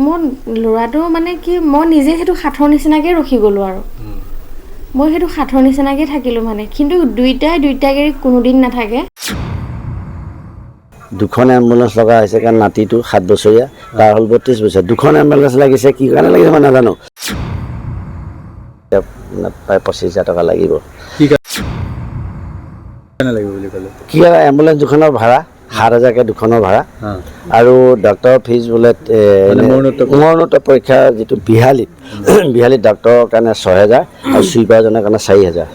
মোৰ ল'ৰাটো মানে কি মই নিজে সেইটো সাঁথৰ নিচিনাকে ৰখি গ'লোঁ আৰু মই সেইটো সাঁথৰ নিচিনাকে থাকিলোঁ মানে কিন্তু দুইটা গাড়ী কোনোদিন নাথাকে দুখন এম্বুলেন্স লগা হৈছে কাৰণ নাতিটো 7 বছৰীয়া তাৰ হ'ল 32 বছৰ দুখন এম্বুলেন্স লাগিছে কি কাৰণে লাগিছে মই নাজানো প্ৰায় 25,000 টকা লাগিব কি কাৰণে লাগিব বুলি ক'লে কি এম্বুলেন্স দুখনৰ ভাড়া 7,000 কে দুখনৰ ভাড়া আৰু ডক্টৰ ফিজ বোলে মৰণোত্তৰ পৰীক্ষা যিটো বিহালীত ডক্টৰৰ কাৰণে 6,000 আৰু চুইপাৰজনৰ কাৰণে 4,000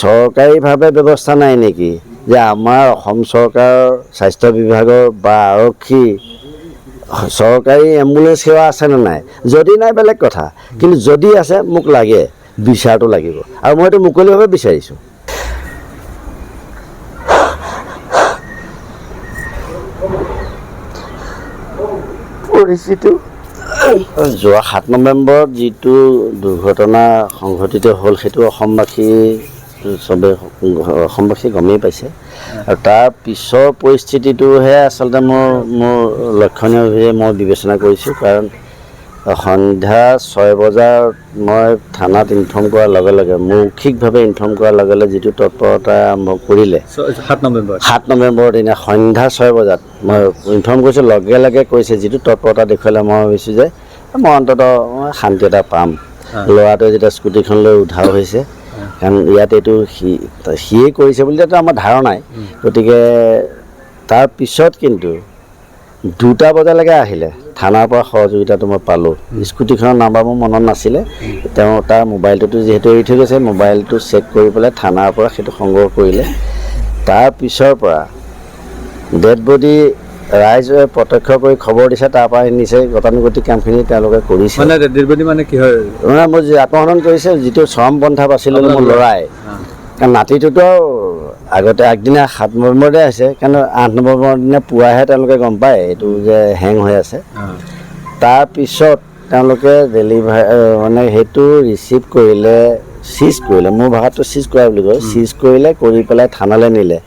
চৰকাৰীভাৱে ব্যৱস্থা নাই নেকি যে আমাৰ অসম চৰকাৰৰ স্বাস্থ্য বিভাগৰ বা আৰক্ষী চৰকাৰী এম্বুলেন্স সেৱা আছেনে নাই যদি নাই বেলেগ কথা কিন্তু যদি আছে মোক লাগে বিচাৰটো লাগিব আৰু মই এইটো মুকলিভাৱে বিচাৰিছোঁ পৰিস্থিতি যোৱা 7 নৱেম্বৰত যিটো দুৰ্ঘটনা সংঘটিত হ'ল সেইটো অসমবাসী গমেই পাইছে আৰু তাৰ পিছৰ পৰিস্থিতিটোহে আচলতে মোৰ লক্ষণীয়ভাৱে মই বিবেচনা কৰিছোঁ কাৰণ সন্ধ্যা 6 বজাত মই থানাত ইনফৰ্ম কৰাৰ লগে লগে মৌখিকভাৱে ইনফৰ্ম কৰাৰ লগে লগে যিটো তৎপৰতা আৰম্ভ কৰিলে 7 নৱেম্বৰ দিনা সন্ধ্যা 6 বজাত মই ইনফৰ্ম কৰিছোঁ লগে লগে কৈছে যিটো তৎপৰতা দেখুৱালে মই ভাবিছোঁ যে মই অন্ততঃ শান্তি এটা পাম ল'ৰাটোৱে যেতিয়া স্কুটিখন লৈ উদ্ধাৰ হৈছে কাৰণ ইয়াত এইটো সিয়ে কৰিছে বুলিতো আমাৰ ধাৰণাই গতিকে তাৰপিছত কিন্তু 2টা বজালৈকে আহিলে থানাৰ পৰা সহযোগিতাটো মই পালোঁ স্কুটিখনৰ নাম্বাৰ মোৰ মনত নাছিলে তেওঁ তাৰ মোবাইলটোতো যিহেতু এৰি থৈ গৈছে মোবাইলটো চেক কৰি পেলাই থানাৰ পৰা সেইটো সংগ্ৰহ কৰিলে তাৰ পিছৰ পৰা ডেড বডি ৰাইজে প্ৰত্যক্ষ কৰি খবৰ দিছে তাৰ পৰা নিছে গতানুগতিক কামখিনি তেওঁলোকে কৰিছে মানে ডেড বডি মানে কি হয় মানে মোৰ যি আত্মহনন কৰিছে যিটো চৰমপন্থা বাছি ল'লে মোৰ ল'ৰাই কাৰণ নাতিটোতো আগতে আগদিনা 7 নৱেম্বৰতে আছে কাৰণ 8 নৱেম্বৰ দিনা পুৱাহে তেওঁলোকে গম পায় এইটো যে হেং হৈ আছে তাৰপিছত তেওঁলোকে ডেলিভাৰী মানে সেইটো ৰিচিভ কৰিলে চিজ কৰিলে মোৰ ভাষাটো চিজ কৰা বুলি কয় চিজ কৰিলে কৰি পেলাই থানালৈ নিলে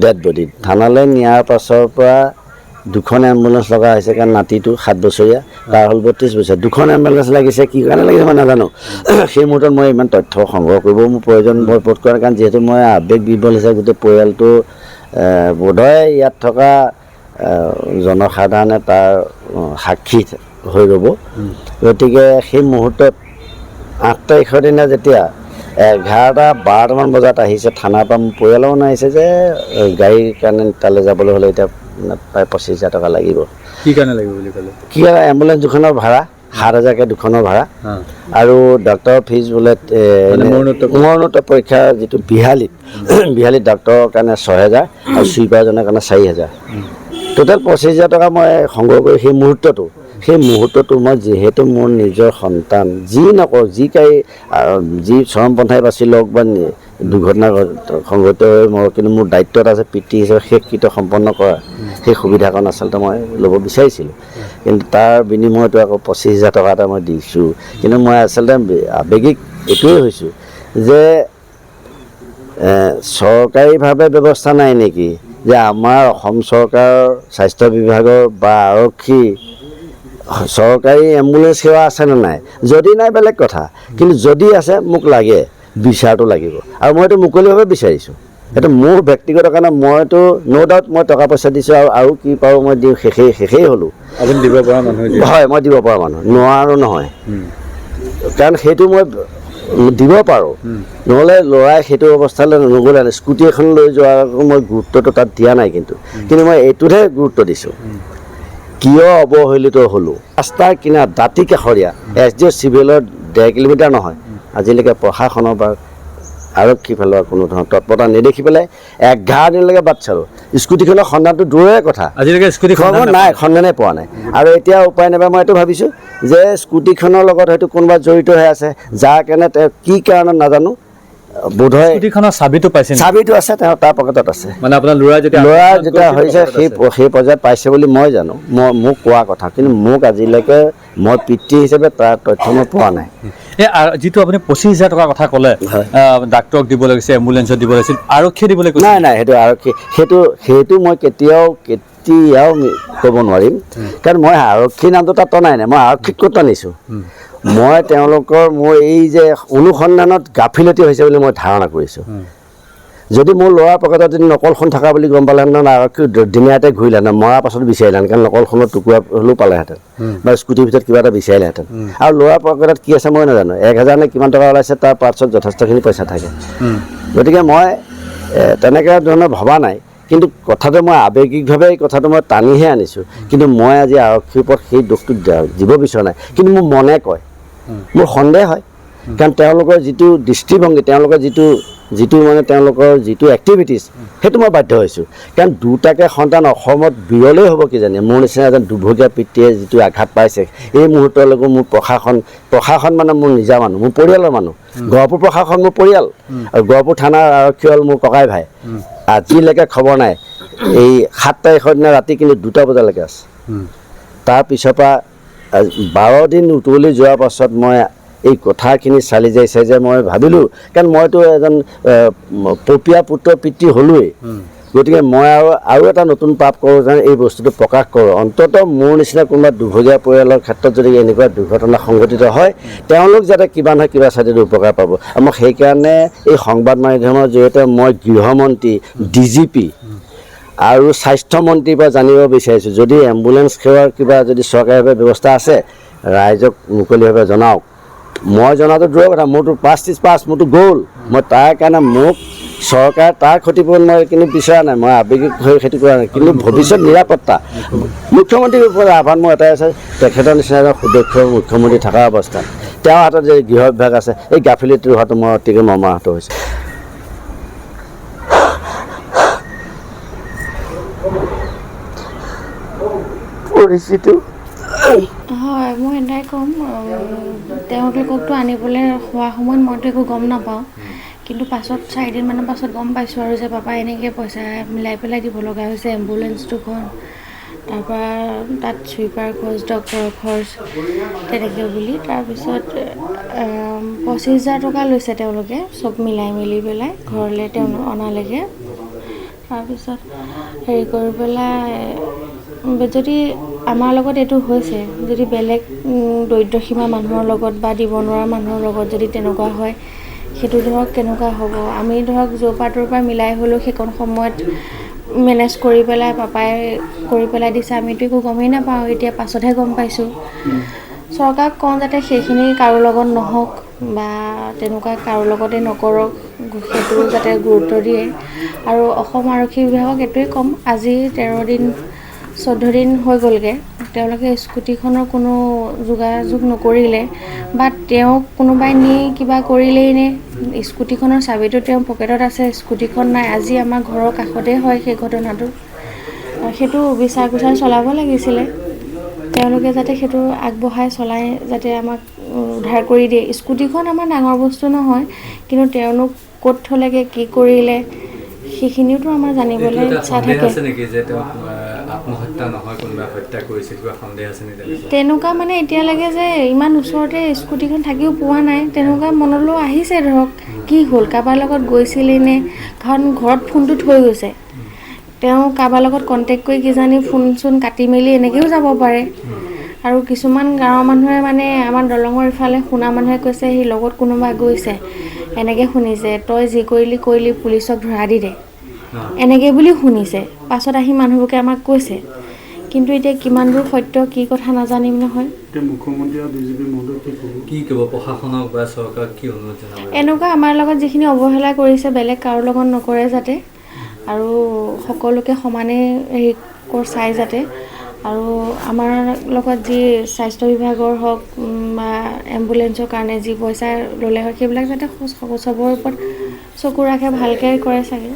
ডেড বডি থানালৈ নিয়াৰ পাছৰ পৰা দুখন এম্বুলেন্স লগা হৈছে কাৰণ নাতিটো 7 বছৰীয়া তাৰ হ'ল 32 বছৰ দুখন এম্বুলেন্স লাগিছে কি কাৰণে লাগিছে মই নাজানো সেই মুহূৰ্তত মই ইমান তথ্য সংগ্ৰহ কৰিব মোৰ প্ৰয়োজন বোধ কৰাৰ কাৰণ যিহেতু মই আৱেগ বিবল হিচাপে গোটেই পৰিয়ালটো বোধহয় ইয়াত থকা জনসাধাৰণে তাৰ সাক্ষী হৈ ৰ'ব গতিকে সেই মুহূৰ্তত 8 তাৰিখৰ দিনা যেতিয়া 11-12মান বজাত আহিছে থানাৰ পৰা মোৰ পৰিয়ালৰ মানুহ আহিছে যে গাড়ীৰ কাৰণে তালৈ যাবলৈ হ'লে এতিয়া প্ৰায় 25,000 টকা লাগিব কি কাৰণে লাগিব বুলি ক'লে কি এম্বুলেন্স দুখনৰ ভাড়া 7,000 কে দুখনৰ ভাড়া আৰু ডক্টৰৰ ফিজ বোলে মৰণোত্তৰ পৰীক্ষা যিটো বিহালীত ডক্টৰৰ কাৰণে 6,000 আৰু চুইপাৰজনৰ কাৰণে 4,000 টোটেল 25,000 টকা মই সংগ্ৰহ কৰি সেই মুহূৰ্তটো মই যিহেতু মোৰ নিজৰ সন্তান যি নকৰক যি চৰমপন্থাই বাছি লওক বা দুৰ্ঘটনা সংঘটিত হৈ কিন্তু মোৰ দায়িত্বত আছে পিতৃ হিচাপে শেষকৃত্য সম্পন্ন কৰা সেই সুবিধাকণ আচলতে মই ল'ব বিচাৰিছিলোঁ কিন্তু তাৰ বিনিময়তো আকৌ 25,000 টকা এটা মই দিছোঁ কিন্তু মই আচলতে আৱেগিক এইটোৱে হৈছোঁ যে চৰকাৰীভাৱে ব্যৱস্থা নাই নেকি যে আমাৰ অসম চৰকাৰৰ স্বাস্থ্য বিভাগৰ বা আৰক্ষী চৰকাৰী এম্বুলেন্স সেৱা আছেনে নাই যদি নাই বেলেগ কথা কিন্তু যদি আছে মোক লাগে বিচাৰটো লাগিব আৰু মই এইটো মুকলিভাৱে বিচাৰিছোঁ এইটো মোৰ ব্যক্তিগত কাৰণে মইতো ন' ডাউট মই টকা পইচা দিছোঁ আৰু কি পাৰোঁ মই দিওঁ শেষেই হ'লোঁ আপুনি দিব পৰা মানুহ হয় মই দিব পৰা মানুহ নোৱাৰো নহয় কাৰণ সেইটো মই দিব পাৰোঁ নহ'লে ল'ৰাই সেইটো অৱস্থালৈ নগ'লে স্কুটি এখন লৈ যোৱাৰ মই গুৰুত্বটো তাত দিয়া নাই কিন্তু মই এইটোতহে গুৰুত্ব দিছোঁ কিয় অৱহেলিত হ'লোঁ ৰাস্তাৰ কিনাৰত দাঁতি কাষৰীয়া SDO চিভিলৰ 1.5 কিলোমিটাৰ নহয় আজিলৈকে প্ৰশাসনৰ বা আৰক্ষী ফালৰ কোনো ধৰণৰ তৎপৰতা নেদেখি পেলাই 11 দিনলৈকে বাট চালোঁ স্কুটিখনৰ সন্ধানটো দূৰৰে কথা আজিলৈকে স্কুটিখন নাই সন্ধানেই পোৱা নাই আৰু এতিয়া উপায় নাপায় মই এইটো ভাবিছোঁ যে স্কুটিখনৰ লগত হয়তো কোনোবা জড়িত হৈ আছে যাৰ কাৰণে তেওঁ কি কাৰণত নাজানো বোধহয় স্কুটিখনৰ চাবিটো পাইছে নেকি? চাবিটো আছে তাৰ পকেটত আছে। মানে আপোনাৰ ল'ৰা যেতিয়া হৈছে সেই পৰ্যায়ত পাইছে বুলি মই জানো, মোক কোৱা কথা, কিন্তু মোক আজিলৈকে মই পিতৃ হিচাপে তাৰ তথ্য মই পোৱা নাই। এই যিটো আপুনি 25,000 টকাৰ কথা ক'লে, ডাক্তৰক দিব লাগিছে, এম্বুলেঞ্চত দিব লাগিছিল, আৰক্ষীয়ে দিব লাগিছিল। নাই সেইটো আৰক্ষী, সেইটো মই কেতিয়াও ক'ব নোৱাৰিম, কাৰণ মই আৰক্ষী নামটো তাত টনাই নাই। মই আৰক্ষীক ক'ত টানিছোঁ? মই তেওঁলোকৰ মোৰ এই যে অনুসন্ধানত গাফিলতি হৈছে বুলি মই ধাৰণা কৰিছোঁ। যদি মোৰ ল'ৰাৰ পকেটত যদি নকলখন থকা বুলি গম পালেহেঁতেন, আৰক্ষী দিনীয়াতে ঘূৰিলেহেঁতেন, মৰাৰ পাছত বিচাৰিলেহেঁতেন, কাৰণ নকলখনত টুকুৰা হ'লেও পালেহেঁতেন বা স্কুটিৰ ভিতৰত কিবা এটা বিচাৰিলেহেঁতেন। আৰু ল'ৰাৰ পকেটত কি আছে মই নাজানো, 1,000 নে কিমান টকা ওলাইছে, তাৰ পাছত যথেষ্টখিনি পইচা থাকে। গতিকে মই তেনেকৈ ধৰণৰ ভবা নাই, কিন্তু কথাটো মই আৱেগিকভাৱে এই কথাটো মই টানিহে আনিছোঁ। কিন্তু মই আজি আৰক্ষীৰ ওপৰত সেই দোষটো দিব বিচৰা নাই, কিন্তু মোৰ মনে কয়, মোৰ সন্দেহ হয়, কাৰণ তেওঁলোকৰ যিটো দৃষ্টিভংগী, তেওঁলোকৰ তেওঁলোকৰ যিটো এক্টিভিটিছ, সেইটো মই বাধ্য হৈছোঁ। কাৰণ দুটাকে সন্তান অসমত বিৰলেই হ'ব কিজানি। মোৰ নিচিনা এজন দুৰ্ভগীয়া পিতৃয়ে যিটো আঘাত পাইছে, এই মুহূৰ্তলৈকে মোৰ প্ৰশাসন মানে মোৰ নিজা মানুহ, মোৰ পৰিয়ালৰ মানুহ। গহপুৰ প্ৰশাসন মোৰ পৰিয়াল, আৰু গহপুৰ থানাৰ আৰক্ষী হ'ল মোৰ ককাই ভাই। আজিলৈকে খবৰ নাই। এই 7 তাৰিখৰ দিনা ৰাতি কিন্তু 2টা বজালৈকে আছে। তাৰপিছৰ পৰা 12 দিন উতলি যোৱাৰ পাছত মই এই কথাখিনি চালি যাইছে যে মই ভাবিলোঁ, কাৰণ মইতো এজন পপীয়া পুত্ৰ পিতৃ হ'লোৱেই। গতিকে মই আৰু এটা নতুন পাপ কৰোঁ যেন এই বস্তুটো প্ৰকাশ কৰোঁ। অন্ততঃ মোৰ নিচিনা কোনোবা দুৰ্ভগীয়া পৰিয়ালৰ ক্ষেত্ৰত যদি এনেকুৱা দুৰ্ঘটনা সংঘটিত হয়, তেওঁলোক যাতে কিবা নহয় কিবা ছাইডেদি উপকাৰ পাব। মই সেইকাৰণে এই সংবাদ মাধ্যমৰ জৰিয়তে মই গৃহমন্ত্ৰী, DGP আৰু স্বাস্থ্যমন্ত্ৰীৰ পৰা জানিব বিচাৰিছোঁ, যদি এম্বুলেঞ্চ সেৱাৰ কিবা যদি চৰকাৰীভাৱে ব্যৱস্থা আছে, ৰাইজক মুকলিভাৱে জনাওক। মই জনাটো দূৰৰ কথা, মোৰতো 5/30 মোৰতো গ'ল। মই তাৰ কাৰণে মোক চৰকাৰে তাৰ ক্ষতিপূৰণ মই কিন্তু বিচৰা নাই, মই আৱেগিক হৈ সেইটো কৰা নাই। কিন্তু ভৱিষ্যত নিৰাপত্তা মুখ্যমন্ত্ৰীৰ ওপৰত আহ্বান মোৰ এটাই আছে, তেখেতৰ নিচিনা এজন সুদক্ষ মুখ্যমন্ত্ৰী থকা অৱস্থাত তেওঁৰ হাতত যে গৃহ বিভাগ আছে, এই গাফিলতি হোৱাটো মই অতিকে মৰ্মাহত হৈছোঁ। পৰিস্থিতি হয়, মই এটাই ক'ম, তেওঁলোককতো আনিবলৈ হোৱা সময়ত মইতো একো গম নাপাওঁ, কিন্তু পাছত 4 দিনমানৰ পাছত গম পাইছোঁ আৰু যে পাপাই এনেকৈ পইচা মিলাই পেলাই দিব লগা হৈছে, এম্বুলেঞ্চ 2খন, তাৰপৰা তাত চুইপাৰ খৰচ, ডক্টৰৰ খৰচ, তেনেকৈ বুলি। তাৰপিছত 25,000 টকা লৈছে তেওঁলোকে, চব মিলাই মেলি পেলাই ঘৰলৈ অনালৈকে। তাৰপিছত হেৰি কৰি পেলাই, যদি আমাৰ লগত এইটো হৈছে, যদি বেলেগ দৰিদ্ৰ সীমা মানুহৰ লগত বা দিব নোৱাৰা মানুহৰ লগত যদি তেনেকুৱা হয়, সেইটো ধৰক কেনেকুৱা হ'ব। আমি ধৰক য'ৰ পৰা মিলাই হ'লেও সেইকণ সময়ত মেনেজ কৰি পেলাই পাপাই কৰি পেলাই দিছে, আমিতো একো গমেই নাপাওঁ, এতিয়া পাছতহে গম পাইছোঁ। চৰকাৰক কওঁ যাতে সেইখিনি কাৰো লগত নহওক বা তেনেকুৱা কাৰো লগতে নকৰক, সেইটো যাতে গুৰুত্ব দিয়ে। আৰু অসম আৰক্ষী বিভাগক এইটোৱে ক'ম, আজি 14 দিন হৈ গ'লগৈ, তেওঁলোকে স্কুটিখনৰ কোনো যোগাযোগ নকৰিলে, বা তেওঁক কোনোবাই নি কিবা কৰিলেই নে, স্কুটিখনৰ চাবিটো তেওঁৰ পকেটত আছে, স্কুটিখন নাই। আজি আমাৰ ঘৰৰ কাষতে হয় সেই ঘটনাটো, সেইটো বিচাৰ কুচাৰ চলাব লাগিছিলে। তেওঁলোকে যাতে সেইটো আগবঢ়াই চলাই যাতে আমাক উদ্ধাৰ কৰি দিয়ে। স্কুটিখন আমাৰ ডাঙৰ বস্তু নহয়, কিন্তু তেওঁলোক ক'ত থ'লেগৈ, কি কৰিলে, সেইখিনিওতো আমাৰ জানিবলৈ ইচ্ছা থাকে। তেনেকুৱা মানে এতিয়ালৈকে যে ইমান ওচৰতে স্কুটিখন থাকিও পোৱা নাই, তেনেকুৱা মনলৈও আহিছে ধৰক, কি হ'ল, কাৰোবাৰ লগত গৈছিলেই নে, কাৰণ ঘৰত ফোনটো থৈ গৈছে, তেওঁ কাৰোবাৰ লগত কণ্টেক্ট কৰি কিজানি ফোন চোন কাটি মেলি এনেকৈও যাব পাৰে। আৰু কিছুমান গাঁৱৰ মানুহে মানে আমাৰ দলঙৰ ইফালে শুনা মানুহে কৈছে, সি লগত কোনোবা গৈছে, এনেকৈ শুনিছে, তই যি কৰিলি পুলিচক ধৰা দি দে, এনেকৈ বুলি শুনিছে। পাছত আহি মানুহবোৰে আমাক কৈছে, কিন্তু এতিয়া কিমান দূৰ সত্য কি কথা নাজানিম নহয়। এনেকুৱা আমাৰ লগত যিখিনি অৱহেলা কৰিছে, বেলেগ কাৰো লগত নকৰে যাতে, আৰু সকলোকে সমানে হেৰি চাই যাতে। আৰু আমাৰ লগত যি স্বাস্থ্য বিভাগৰ হওক বা এম্বুলেঞ্চৰ কাৰণে যি পইচা ল'লে হয়, সেইবিলাক যাতে চবৰ ওপৰত চকু ৰাখে, ভালকৈ কৰে চাগে।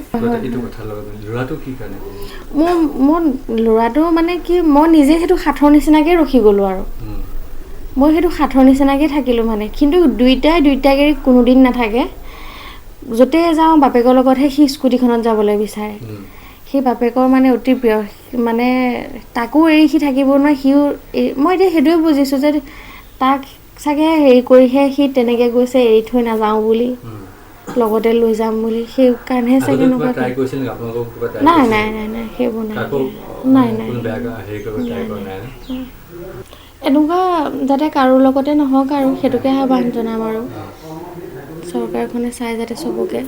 মোৰ ল'ৰাটো মানে কি, মই নিজে সেইটো সাঁথৰ নিচিনাকৈ ৰখি গ'লোঁ, আৰু মই সেইটো সাঁথৰ নিচিনাকৈ থাকিলোঁ মানে। কিন্তু দুইটাই দুইটাকে কোনোদিন নাথাকে। য'তে যাওঁ বাপেকৰ লগতহে সি স্কুটিখনত যাবলৈ বিচাৰে সেই বাপেকৰ মানে অতি প্ৰিয় মানে তাকো এৰি সি থাকিব নোৱাৰে সিও মই এতিয়া সেইটোৱে বুজিছোঁ যে তাক চাগে হেৰি কৰিহে সি তেনেকৈ গৈছে এৰি থৈ নাযাওঁ বুলি লগতে লৈ যাম বুলি সেইকাৰণেহে চাগে এনেকুৱা নাই নাই নাই নাই সেইবোৰ নাই নাই নাই এনেকুৱা যাতে কাৰো লগতে নহওক আৰু সেইটোকে আহ্বান জনাম আৰু চৰকাৰখনে চাই যাতে চবকে